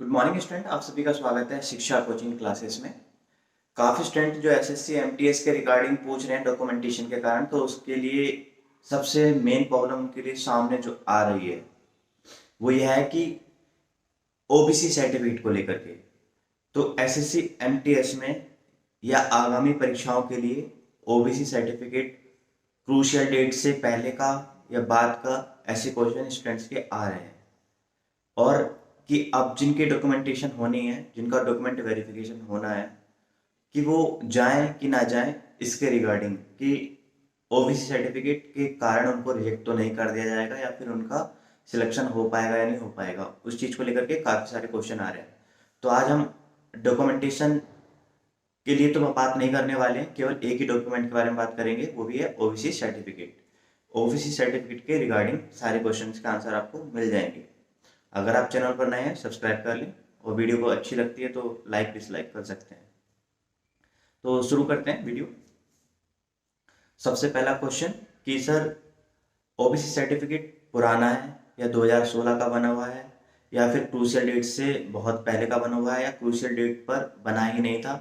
Good morning student, आप सभी का स्वागत है शिक्षा कोचिंग क्लासेस में। काफ़ी स्टूडेंट जो एसएससी एमटीएस के रिगार्डिंग पूछ रहे हैं डॉक्यूमेंटेशन के कारण, तो उसके लिए सबसे मेन प्रॉब्लम उनके लिए सामने जो आ रही है वो यह है कि ओबीसी सर्टिफिकेट को लेकर के। तो एसएससी एमटीएस में या आगामी परीक्षाओं के लिए ओबीसी सर्टिफिकेट क्रूशियल डेट से पहले का या बाद का, ऐसे क्वेश्चन स्टूडेंट्स के आ रहे हैं। और कि अब जिनके डॉक्यूमेंटेशन होनी है, जिनका डॉक्यूमेंट वेरिफिकेशन होना है, कि वो जाएं कि ना जाएं, इसके रिगार्डिंग कि ओबीसी सर्टिफिकेट के कारण उनको रिजेक्ट तो नहीं कर दिया जाएगा या फिर उनका सिलेक्शन हो पाएगा या नहीं हो पाएगा, उस चीज़ को लेकर के काफ़ी सारे क्वेश्चन आ रहे हैं। तो आज हम डॉक्यूमेंटेशन के लिए तो बात नहीं करने वाले हैं, केवल एक ही डॉक्यूमेंट के बारे में बात करेंगे, वो भी है ओबीसी सर्टिफिकेट। ओबीसी सर्टिफिकेट के रिगार्डिंग सारे क्वेश्चन के आंसर आपको मिल जाएंगे। अगर आप चैनल पर नए हैं सब्सक्राइब कर लें, और वीडियो को अच्छी लगती है तो लाइक डिसलाइक कर सकते हैं। तो शुरू करते हैं वीडियो। सबसे पहला क्वेश्चन कि सर ओबीसी सर्टिफिकेट पुराना है या 2016 का बना हुआ है, या फिर क्रूशियल डेट से बहुत पहले का बना हुआ है, या क्रूशियल डेट पर बना ही नहीं था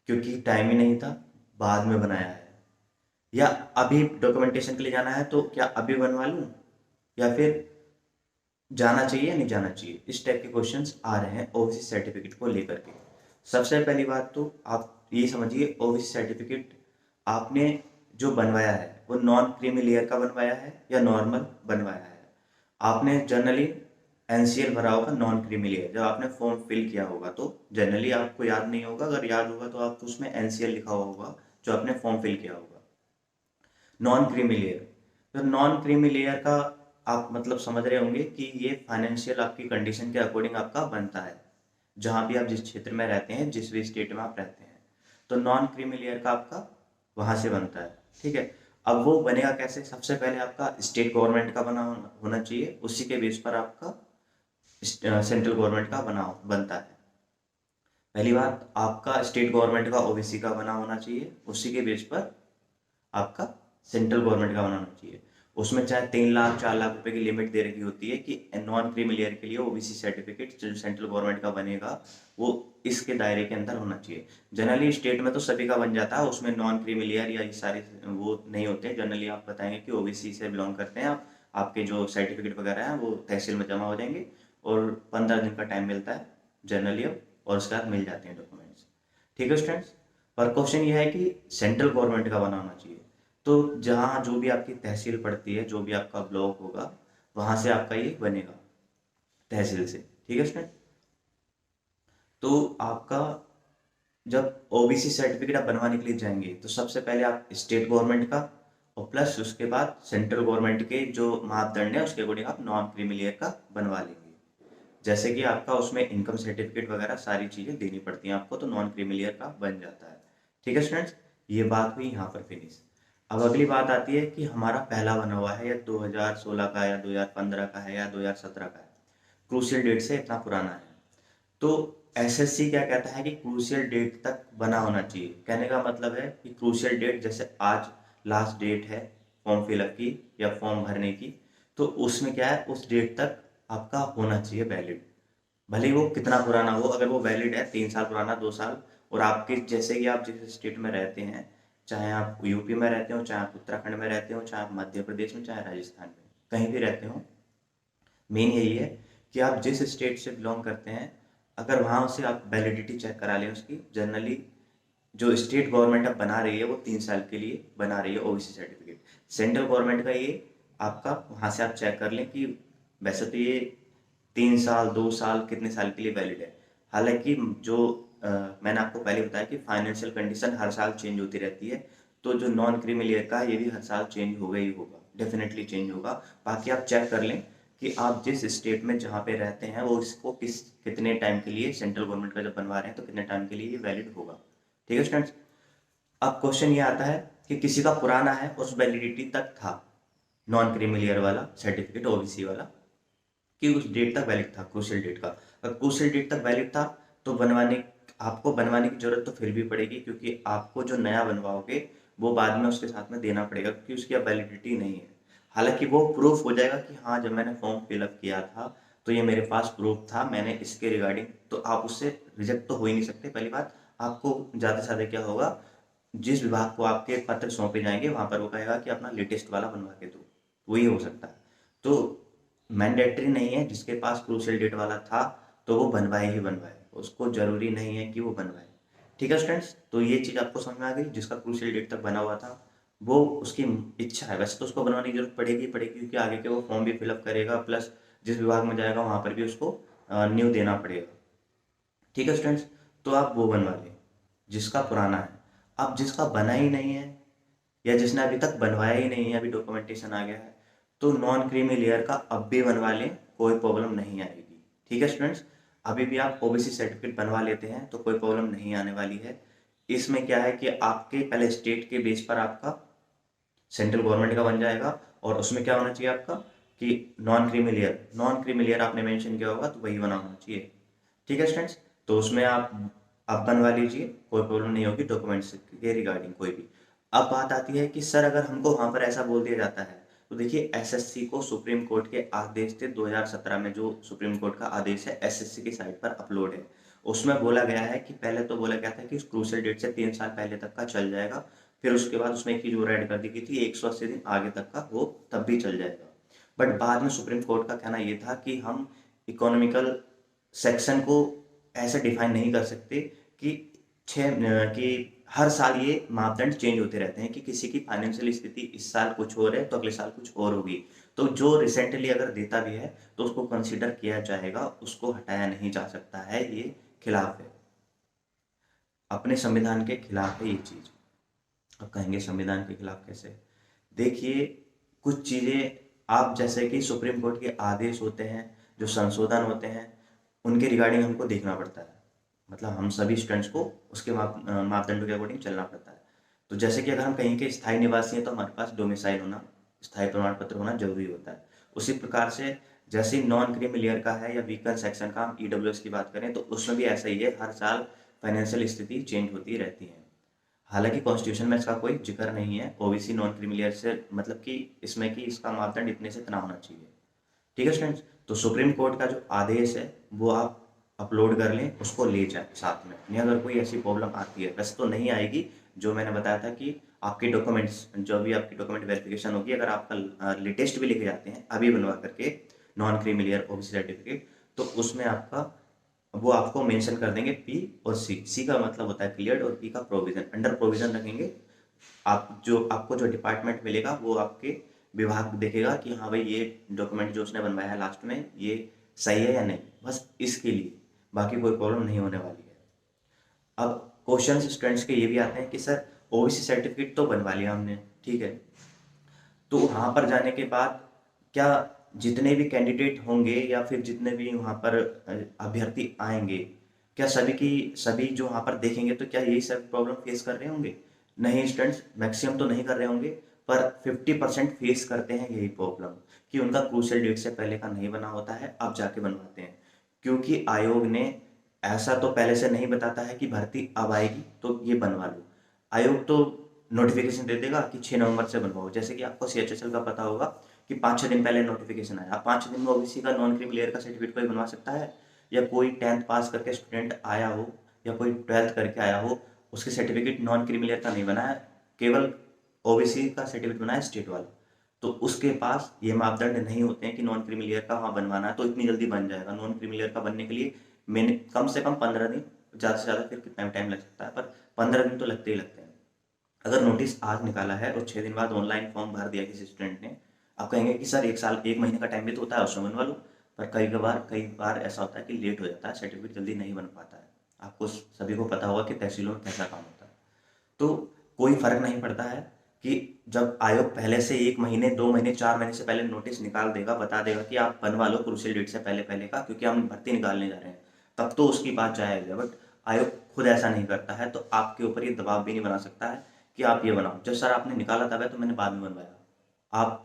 क्योंकि टाइम ही नहीं था, बाद में बनाया है, या अभी डॉक्यूमेंटेशन के लिए जाना है तो क्या अभी बनवा लूँ, या फिर जाना चाहिए या नहीं जाना चाहिए। इस टाइप के क्वेश्चंस आ रहे हैं ओबीसी सर्टिफिकेट को लेकर के। सबसे पहली बात तो आप ये समझिए, ओबीसी सर्टिफिकेट आपने जो बनवाया है वो नॉन क्रीमी लेयर का बनवाया है या नॉर्मल बनवाया है। आपने जनरली एनसीएल भरा होगा नॉन क्रीमी लेयर, जब आपने फॉर्म फिल किया होगा तो जनरली आपको याद नहीं होगा, अगर याद होगा तो आपको उसमें एनसीएल लिखा हुआ होगा जो आपने फॉर्म फिल किया होगा। नॉन क्रीमी लेयर, तो नॉन क्रीमी लेयर का आप मतलब समझ रहे होंगे कि ये फाइनेंशियल आपकी कंडीशन के अकॉर्डिंग आपका बनता है, जहाँ भी आप जिस क्षेत्र में रहते हैं, जिस भी स्टेट में आप रहते हैं, तो नॉन क्रीमी लेयर का आपका वहाँ से बनता है। ठीक है, अब वो बनेगा कैसे? सबसे पहले आपका स्टेट गवर्नमेंट का बना होना चाहिए, उसी के बेस पर आपका सेंट्रल गवर्नमेंट का बना बनता है। पहली बात, आपका स्टेट गवर्नमेंट का ओबीसी का बना होना चाहिए, उसी के बेस पर आपका सेंट्रल गवर्नमेंट का बनाना चाहिए। उसमें चाहे 3 लाख 4 लाख रुपए की लिमिट दे रखी होती है कि नॉन क्रीमी लेयर के लिए ओबीसी सर्टिफिकेट जो सेंट्रल गवर्नमेंट का बनेगा वो इसके दायरे के अंदर होना चाहिए। जनरली स्टेट में तो सभी का बन जाता है, उसमें नॉन क्रीमी लेयर या ये सारे वो नहीं होते। जनरली आप बताएंगे कि ओबीसी से बिलोंग करते हैं आप, आपके जो सर्टिफिकेट वगैरह हैं वो तहसील में जमा हो जाएंगे और 15 दिन का टाइम मिलता है जनरली अब, और उसके बाद मिल जाते हैं डॉक्यूमेंट्स। ठीक है स्टूडेंट्स, पर क्वेश्चन ये है कि सेंट्रल गवर्नमेंट का बना होना चाहिए। तो जहाँ जो भी आपकी तहसील पड़ती है, जो भी आपका ब्लॉक होगा, वहाँ से आपका ये बनेगा तहसील से। ठीक है स्टूडेंट, तो आपका जब ओबीसी सर्टिफिकेट आप बनवाने के लिए जाएंगे तो सबसे पहले आप स्टेट गवर्नमेंट का और प्लस उसके बाद सेंट्रल गवर्नमेंट के जो मापदंड है उसके अकॉर्डिंग आप नॉन क्रीमी लेयर का बनवा लेंगे। जैसे कि आपका उसमें इनकम सर्टिफिकेट वगैरह सारी चीज़ें देनी पड़ती हैं आपको, तो नॉन क्रीमी लेयर का बन जाता है। ठीक है स्टूडेंट्स, ये बात हुई यहाँ पर फिनिश। अब अगली बात आती है कि हमारा पहला बना हुआ है या 2016 का या 2015 का है या 2017 का है, क्रूशियल डेट से इतना पुराना है। तो एसएससी क्या कहता है कि क्रूशियल डेट तक बना होना चाहिए। कहने का मतलब है कि क्रूशियल डेट जैसे आज लास्ट डेट है फॉर्म फिलअप की या फॉर्म भरने की, तो उसमें क्या है, उस डेट तक आपका होना चाहिए वैलिड। भले ही वो कितना पुराना हो, अगर वो वैलिड है 3 साल पुराना, 2 साल, और आपके जैसे कि आप जिस स्टेट में रहते हैं, चाहे आप यूपी में रहते हो, चाहे आप उत्तराखंड में रहते हो, चाहे आप मध्य प्रदेश में, चाहे राजस्थान में, कहीं भी रहते हो, मेन यही है कि आप जिस स्टेट से बिलोंग करते हैं, अगर वहाँ से आप वैलिडिटी चेक करा लें उसकी। जनरली जो स्टेट गवर्नमेंट अब बना रही है वो 3 साल के लिए बना रही है ओबीसी सर्टिफिकेट। सेंट्रल गवर्नमेंट का ये आपका वहाँ से आप चेक कर लें कि वैसे तो ये 3 साल 2 साल कितने साल के लिए वैलिड है। हालांकि जो मैंने आपको पहले बताया कि फाइनेंशियल कंडीशन हर साल चेंज होती रहती है, तो जो नॉन क्रीमी लेयर का है ये भी हर साल चेंज होगा ही होगा, डेफिनेटली चेंज होगा। बाकी आप चेक कर लें कि आप जिस स्टेट में जहाँ पे रहते हैं वो इसको कितने टाइम के लिए, सेंट्रल गवर्नमेंट का जब बनवा रहे हैं तो कितने टाइम के लिए ये वैलिड होगा। ठीक है स्टूडेंट्स, अब क्वेश्चन ये आता है कि किसी का पुराना है, उस वैलिडिटी तक था नॉन क्रीमी लेयर वाला सर्टिफिकेट ओबीसी वाला, कि उस डेट तक वैलिड था क्रूशियल डेट का। अगर क्रूशियल डेट तक वैलिड था तो आपको बनवाने की जरूरत तो फिर भी पड़ेगी, क्योंकि आपको जो नया बनवाओगे वो बाद में उसके साथ में देना पड़ेगा, क्योंकि उसकी अब वैलिडिटी नहीं है। हालांकि वो प्रूफ हो जाएगा कि हाँ, जब मैंने फॉर्म फिलअप किया था तो ये मेरे पास प्रूफ था, मैंने इसके रिगार्डिंग, तो आप उससे रिजेक्ट तो हो ही नहीं सकते। पहली बात, आपको ज़्यादा से ज़्यादा क्या होगा, जिस विभाग को आपके पत्र सौंपे जाएंगे वहाँ पर वो कहेगा कि अपना लेटेस्ट वाला बनवा के दो, वही हो सकता है। तो मैंडेटरी नहीं है, जिसके पास क्रूशियल डेट वाला था तो वो बनवाए ही बनवाए, उसको ज़रूरी नहीं है कि वो बनवाए। ठीक है स्टूडेंट्स, तो ये चीज़ आपको समझ में आ गई। जिसका क्रूशियल डेट तक बना हुआ था वो उसकी इच्छा है, वैसे तो उसको बनवाने की जरूरत पड़ेगी ही पड़ेगी, क्योंकि आगे के वो फॉर्म भी फिलअप करेगा, प्लस जिस विभाग में जाएगा वहाँ पर भी उसको न्यू देना पड़ेगा। ठीक है स्टूडेंट्स, तो आप वो बनवा लें जिसका पुराना है। अब जिसका बना ही नहीं है या जिसने अभी तक बनवाया ही नहीं है, अभी डॉक्यूमेंटेशन आ गया है, तो नॉन क्रीमी लेयर का अब भी बनवा लें, कोई प्रॉब्लम नहीं आएगी। ठीक है स्टूडेंट्स, अभी भी आप ओबीसी सर्टिफिकेट बनवा लेते हैं तो कोई प्रॉब्लम नहीं आने वाली है। इसमें क्या है कि आपके पहले स्टेट के बेस पर आपका सेंट्रल गवर्नमेंट का बन जाएगा, और उसमें क्या होना चाहिए आपका कि नॉन क्रीमी लेयर आपने मेंशन किया होगा तो वही बना होना चाहिए। ठीक है स्टूडेंट्स, तो उसमें आप बनवा लीजिए, कोई प्रॉब्लम नहीं होगी डॉक्यूमेंट्स के रिगार्डिंग कोई भी। अब बात आती है कि सर अगर हमको वहाँ पर ऐसा बोल दिया जाता है, तो देखिए एसएससी को सुप्रीम कोर्ट के आदेश थे 2017 में, जो सुप्रीम कोर्ट का आदेश है एसएससी की साइट पर अपलोड है। उसमें बोला गया है कि पहले तो बोला गया था कि क्रूशियल डेट से 3 साल पहले तक का चल जाएगा, फिर उसके बाद उसमें एक चीज और ऐड कर दी गई थी 180 दिन आगे तक का वो तब भी चल जाएगा। बट बाद में सुप्रीम कोर्ट का कहना ये था कि हम इकोनॉमिकल सेक्शन को ऐसे डिफाइन नहीं कर सकते कि कि हर साल ये मापदंड चेंज होते रहते हैं, कि किसी की फाइनेंशियल स्थिति इस साल कुछ और है तो अगले साल कुछ और होगी। तो जो रिसेंटली अगर देता भी है तो उसको कंसीडर किया जाएगा, उसको हटाया नहीं जा सकता है, ये खिलाफ है, अपने संविधान के खिलाफ है ये चीज। अब कहेंगे संविधान के खिलाफ कैसे? देखिए, कुछ चीज़ें आप जैसे कि सुप्रीम कोर्ट के आदेश होते हैं, जो संशोधन होते हैं, उनके रिगार्डिंग हमको देखना पड़ता है। मतलब हम सभी स्टूडेंट्स को उसके मापदंडों के अकॉर्डिंग चलना पड़ता है। तो जैसे कि अगर हम कहीं के स्थायी निवासी हैं तो हमारे पास डोमिसाइल होना, स्थायी प्रमाण पत्र होना जरूरी होता है। उसी प्रकार से जैसे नॉन क्रीमी लेयर का है या वीकर सेक्शन का, हम ईडब्ल्यूएस की बात करें तो उसमें भी ऐसा ही है, हर साल फाइनेंशियल स्थिति चेंज होती रहती है। हालांकि कॉन्स्टिट्यूशन में इसका कोई जिक्र नहीं है ओबीसी नॉन क्रीमिलियर से, मतलब कि इसमें कि इसका मापदंड इतने से इतना होना चाहिए। ठीक है स्टूडेंट्स, तो सुप्रीम कोर्ट का जो आदेश है वो आप अपलोड कर लें, उसको ले जाए साथ में, नहीं अगर कोई ऐसी प्रॉब्लम आती है, वैसे तो नहीं आएगी। जो मैंने बताया था कि आपके डॉक्यूमेंट्स, जो भी आपकी डॉक्यूमेंट वेरिफिकेशन होगी, अगर आपका लेटेस्ट भी लेके जाते हैं अभी बनवा करके नॉन क्रीमिलियर ओबीसी सर्टिफिकेट, तो उसमें आपका वो आपको मेंशन कर देंगे पी और सी। सी का मतलब होता है क्लियर्ड और पी का प्रोविजन, अंडर प्रोविजन रखेंगे। आपको जो डिपार्टमेंट मिलेगा वो आपके विभाग देखेगा कि हाँ भाई ये डॉक्यूमेंट जो उसने बनवाया है लास्ट में ये सही है या नहीं, बस इसके लिए, बाकी कोई प्रॉब्लम नहीं होने वाली है। अब क्वेश्चन स्टूडेंट्स के ये भी आते हैं कि सर ओबीसी सर्टिफिकेट तो बनवा लिया हमने, ठीक है, तो वहाँ पर जाने के बाद क्या जितने भी कैंडिडेट होंगे या फिर जितने भी वहाँ पर अभ्यर्थी आएंगे, क्या सभी की सभी जो वहाँ पर देखेंगे तो क्या यही सब प्रॉब्लम फेस कर रहे होंगे? नहीं स्टूडेंट्स, मैक्सिमम तो नहीं कर रहे होंगे, पर 50% फेस करते हैं यही प्रॉब्लम, कि उनका क्रूशियल डेट से पहले का नहीं बना होता है, अब जाके बनवाते हैं। क्योंकि आयोग ने ऐसा तो पहले से नहीं बताता है कि भर्ती अब आएगी तो ये बनवा लो। आयोग तो नोटिफिकेशन दे देगा कि 6 नवंबर से बनवाओ, जैसे कि आपको सीएचएसएल का पता होगा कि 5-6 दिन पहले नोटिफिकेशन आया। 5 दिन में ओबीसी का नॉन क्रीमी लेयर का सर्टिफिकेट कोई बनवा सकता है? या कोई 10th पास करके स्टूडेंट आया हो या कोई 12th करके आया हो, उसके सर्टिफिकेट नॉन क्रीमी लेयर का नहीं बनाया, केवल ओबीसी का सर्टिफिकेट बनाया स्टेट वाला, तो उसके पास ये मापदंड नहीं होते हैं कि नॉन क्रीमी लेयर का वहाँ बनवाना है तो इतनी जल्दी बन जाएगा। नॉन क्रीमी लेयर का बनने के लिए मैंने कम से कम 15 दिन, ज़्यादा से ज़्यादा फिर कितना टाइम लग सकता है, पर 15 दिन तो लगते ही लगते हैं। अगर नोटिस आज निकाला है और 6 दिन बाद ऑनलाइन फॉर्म भर दिया किसी स्टूडेंट ने, आप कहेंगे कि सर 1 साल 1 महीने का टाइम भी तो होता है उसमें बनवा लो, पर कई बार ऐसा होता है कि लेट हो जाता है, सर्टिफिकेट जल्दी नहीं बन पाता है। आपको सभी को पता होगा कि तहसीलों में कैसा काम होता है। तो कोई फर्क नहीं पड़ता है कि जब आयोग पहले से 1 महीने 2 महीने 4 महीने से पहले नोटिस निकाल देगा, बता देगा कि आप बनवा लो क्रूशियल डेट से पहले पहले का, क्योंकि हम भर्ती निकालने जा रहे हैं, तब तो उसकी बात जाएगी। बट आयोग खुद ऐसा नहीं करता है, तो आपके ऊपर ये दबाव भी नहीं बना सकता है कि आप ये बनाओ, जब सर आपने निकाला था तो मैंने बाद में बनवाया। आप,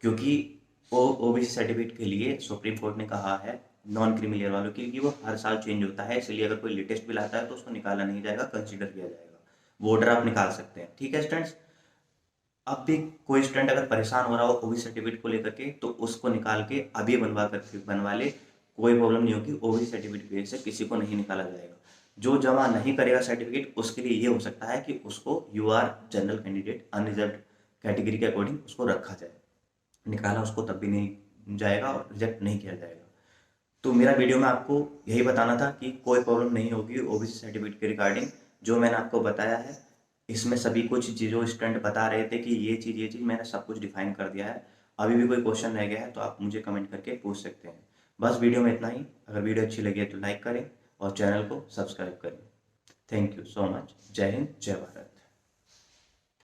क्योंकि वो ओबीसी सर्टिफिकेट के लिए सुप्रीम कोर्ट ने कहा है नॉन क्रीमिलियर वालों के लिए, वो हर साल चेंज होता है, इसलिए अगर कोई लेटेस्ट बिल आता है तो उसको निकाला नहीं जाएगा, कंसिडर किया जाएगा। वो ऑर्डर आप निकाल सकते हैं। ठीक है स्टूडेंट्स, अब भी कोई स्टूडेंट अगर परेशान हो रहा हो ओबीसी सर्टिफिकेट को लेकर के, तो उसको निकाल के अभी बनवा ले, कोई प्रॉब्लम नहीं होगी, ओबीसी सर्टिफिकेट की वजह से किसी को नहीं निकाला जाएगा। जो जमा नहीं करेगा सर्टिफिकेट, उसके लिए ये हो सकता है कि उसको UR general candidate unreserve category के अकॉर्डिंग उसको रखा जाए, निकाला उसको तब भी नहीं जाएगा और रिजेक्ट नहीं किया जाएगा। तो मेरा वीडियो में आपको यही बताना था कि कोई प्रॉब्लम नहीं होगी ओबीसी सर्टिफिकेट के रिगार्डिंग। जो मैंने आपको बताया है इसमें सभी कुछ जो स्टूडेंट बता रहे थे कि ये चीज़ मैंने सब कुछ डिफाइन कर दिया है। अभी भी कोई क्वेश्चन रह गया है तो आप मुझे कमेंट करके पूछ सकते हैं। बस वीडियो में इतना ही। अगर वीडियो अच्छी लगी है तो लाइक करें और चैनल को सब्सक्राइब करें। Thank you so much. जय हिंद, जय भारत।